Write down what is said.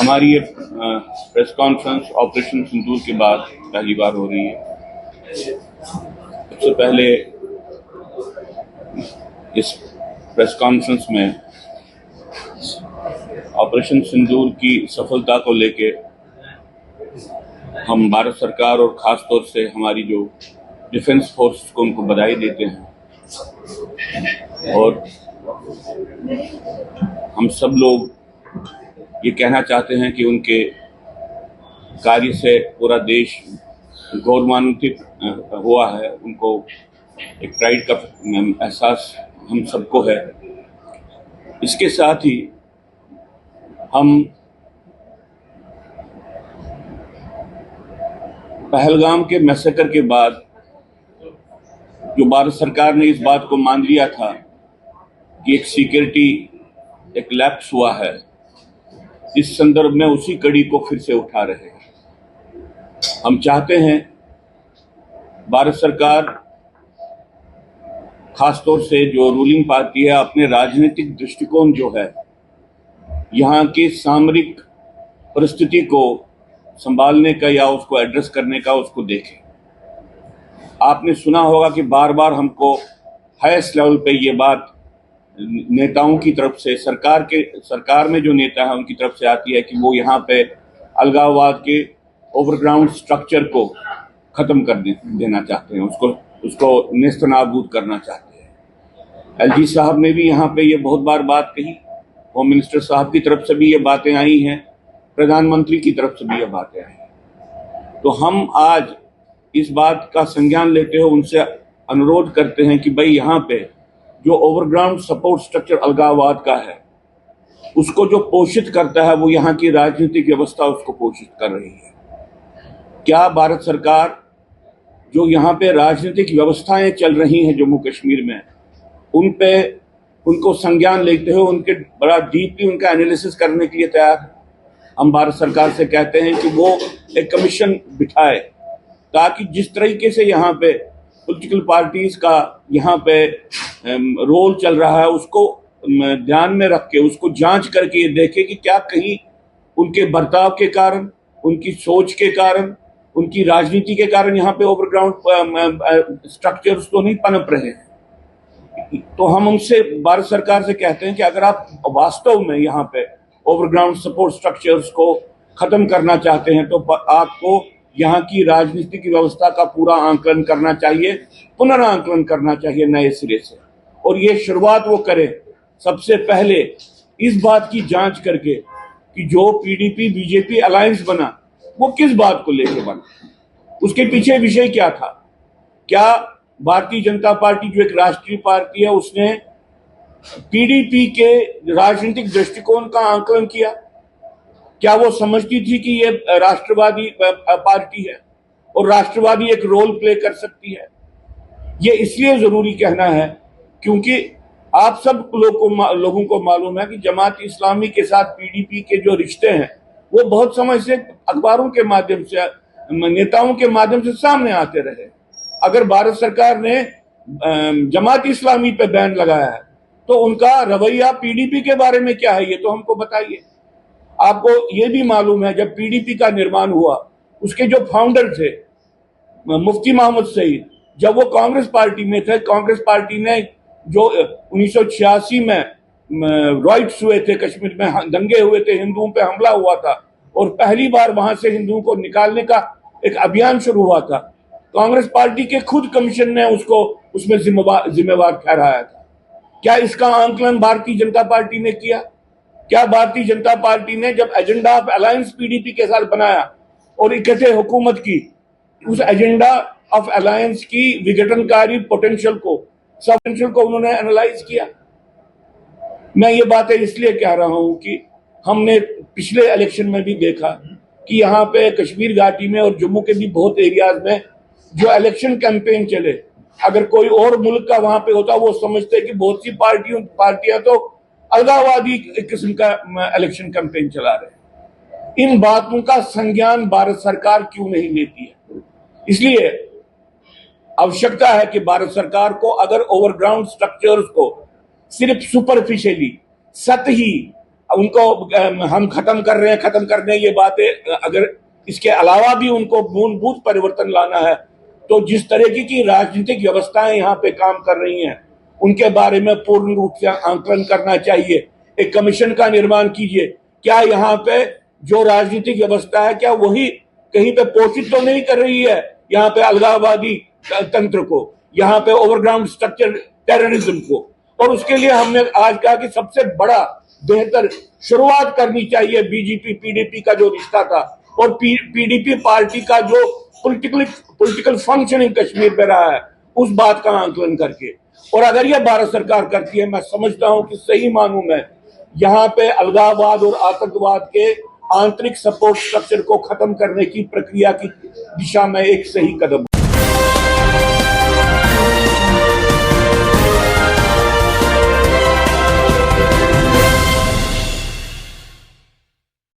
हमारी ये press conference operation सिंदूर के बाद पहली बार हो रही है। सबसे पहले इस प्रेस कॉन्फ्रेंस में ऑपरेशन सिंदूर की सफलता को लेके हम भारत सरकार और ख़ास तौर से हमारी जो डिफेंस फोर्स को उनको बधाई देते हैं और हम सब लोग ये कहना चाहते हैं कि उनके कार्य से पूरा देश गौरवान्वित हुआ है। उनको एक प्राइड का एहसास हम सबको है। इसके साथ ही हम पहलगाम के मैसेकर के बाद जो भारत सरकार ने इस बात को मान लिया था कि एक सिक्योरिटी एक लैप्स हुआ है, इस संदर्भ में उसी कड़ी को फिर से उठा रहे हैं। हम चाहते हैं भारत सरकार खासतौर से जो रूलिंग पार्टी है अपने राजनीतिक दृष्टिकोण जो है यहाँ की सामरिक परिस्थिति को संभालने का या उसको एड्रेस करने का उसको देखे। आपने सुना होगा कि बार बार हमको हाईएस्ट लेवल पे ये बात नेताओं की तरफ से सरकार में जो नेता है उनकी तरफ से आती है कि वो यहाँ पे अलगाववाद के ओवरग्राउंड स्ट्रक्चर को खत्म कर देना चाहते हैं, उसको नेस्तनाबूद करना चाहते हैं। एलजी साहब ने भी यहाँ पे ये बहुत बार बात कही, होम मिनिस्टर साहब की तरफ से भी ये बातें आई हैं, प्रधानमंत्री की तरफ से भी ये बातें आई हैं। तो हम आज इस बात का संज्ञान लेते हुए उनसे अनुरोध करते हैं कि भाई यहाँ पे जो ओवरग्राउंड सपोर्ट स्ट्रक्चर अलगाववाद का है उसको जो पोषित करता है वो यहाँ की राजनीतिक व्यवस्था उसको पोषित कर रही है। क्या भारत सरकार जो यहाँ पे राजनीतिक व्यवस्थाएं चल रही हैं जम्मू कश्मीर में उनको संज्ञान लेते हुए उनके बड़ा डीपली उनका एनालिसिस करने के लिए तैयार है? हम भारत सरकार से कहते हैं कि वो एक कमीशन बिठाए ताकि जिस तरीके से यहाँ पे पॉलिटिकल पार्टीज का यहाँ पे रोल चल रहा है उसको ध्यान में रख के उसको जांच करके ये देखे कि क्या कहीं उनके बर्ताव के कारण, उनकी सोच के कारण, उनकी राजनीति के कारण यहाँ पे ओवरग्राउंड स्ट्रक्चर्स तो नहीं पनप रहे हैं। तो हम उनसे भारत सरकार से कहते हैं कि अगर आप वास्तव में यहाँ पे ओवरग्राउंड सपोर्ट स्ट्रक्चर्स को खत्म करना चाहते हैं तो आपको यहाँ की राजनीतिक व्यवस्था का पूरा आंकलन करना चाहिए, पुनरांकलन करना चाहिए नए सिरे से। और ये शुरुआत वो करे सबसे पहले इस बात की जांच करके कि जो पीडीपी बीजेपी अलायंस बना वो किस बात को लेकर बना, उसके पीछे विषय क्या था। क्या भारतीय जनता पार्टी जो एक राष्ट्रीय पार्टी है उसने पीडीपी के राजनीतिक दृष्टिकोण का आंकलन किया? क्या वो समझती थी कि ये राष्ट्रवादी पार्टी है और राष्ट्रवादी एक रोल प्ले कर सकती है? ये इसलिए जरूरी कहना है क्योंकि आप सब लोगों को मालूम है कि जमात इस्लामी के साथ पीडीपी के जो रिश्ते हैं वो बहुत समय से अखबारों के माध्यम से, नेताओं के माध्यम से सामने आते रहे। अगर भारत सरकार ने जमात इस्लामी पे बैन लगाया है तो उनका रवैया पीडीपी के बारे में क्या है ये तो हमको बताइए। आपको ये भी मालूम है जब पीडीपी का निर्माण हुआ उसके जो फाउंडर थे मुफ्ती मोहम्मद सईद, जब वो कांग्रेस पार्टी में थे, कांग्रेस पार्टी ने जो 1986 में राइट्स हुए थे, कश्मीर में दंगे हुए थे, हिंदुओं पे हमला हुआ था और पहली बार वहां से हिंदुओं को निकालने का एक अभियान शुरू हुआ था, कांग्रेस पार्टी के खुद कमीशन ने उसको उसमें जिम्मेवार ठहराया था। क्या इसका आंकलन भारतीय जनता पार्टी ने किया? क्या भारतीय जनता पार्टी ने जब एजेंडा ऑफ अलायंस पीडीपी के साथ बनाया और इकट्ठे हुकूमत की, उस एजेंडा ऑफ अलायंस की विघटनकारी पोटेंशियल को उन्होंने एनालाइज किया? मैं ये बातें इसलिए कह रहा हूं कि हमने पिछले इलेक्शन में भी देखा कि यहाँ पे कश्मीर घाटी में और जम्मू के भी बहुत एरियाज में जो इलेक्शन कैंपेन चले, अगर कोई और मुल्क का वहां पे होता वो समझते कि बहुत सी पार्टियां तो अलगाववादी किस्म का इलेक्शन कैंपेन चला रहे। इन बातों का संज्ञान भारत सरकार क्यों नहीं लेती है? इसलिए आवश्यकता है कि भारत सरकार को अगर ओवरग्राउंड स्ट्रक्चर्स को सिर्फ सुपरफिशियली, सतही उनको हम खत्म कर रहे हैं ये बातें, अगर इसके अलावा भी उनको मूलभूत परिवर्तन लाना है तो जिस तरह की राजनीतिक व्यवस्थाएं यहाँ पे काम कर रही हैं उनके बारे में पूर्ण रूप से आंकलन करना चाहिए। एक कमीशन का निर्माण कीजिए। क्या यहाँ पे जो राजनीतिक व्यवस्था है क्या वही कहीं पे पोषित तो नहीं कर रही है यहाँ पे अलगाववादी तंत्र को, यहाँ पे ओवरग्राउंड स्ट्रक्चर टेररिज्म को? और उसके लिए हमने आज कहा कि सबसे बड़ा बेहतर शुरुआत करनी चाहिए बीजेपी पीडीपी का जो रिश्ता था और पीडीपी पार्टी का जो पॉलिटिकल फंक्शनिंग कश्मीर पे रहा है उस बात का आंकलन करके। और अगर यह भारत सरकार करती है, मैं समझता हूं कि सही मानूं में यहाँ पे अलगाववाद और आतंकवाद के आंतरिक सपोर्ट स्ट्रक्चर को खत्म करने की प्रक्रिया की दिशा में एक सही कदम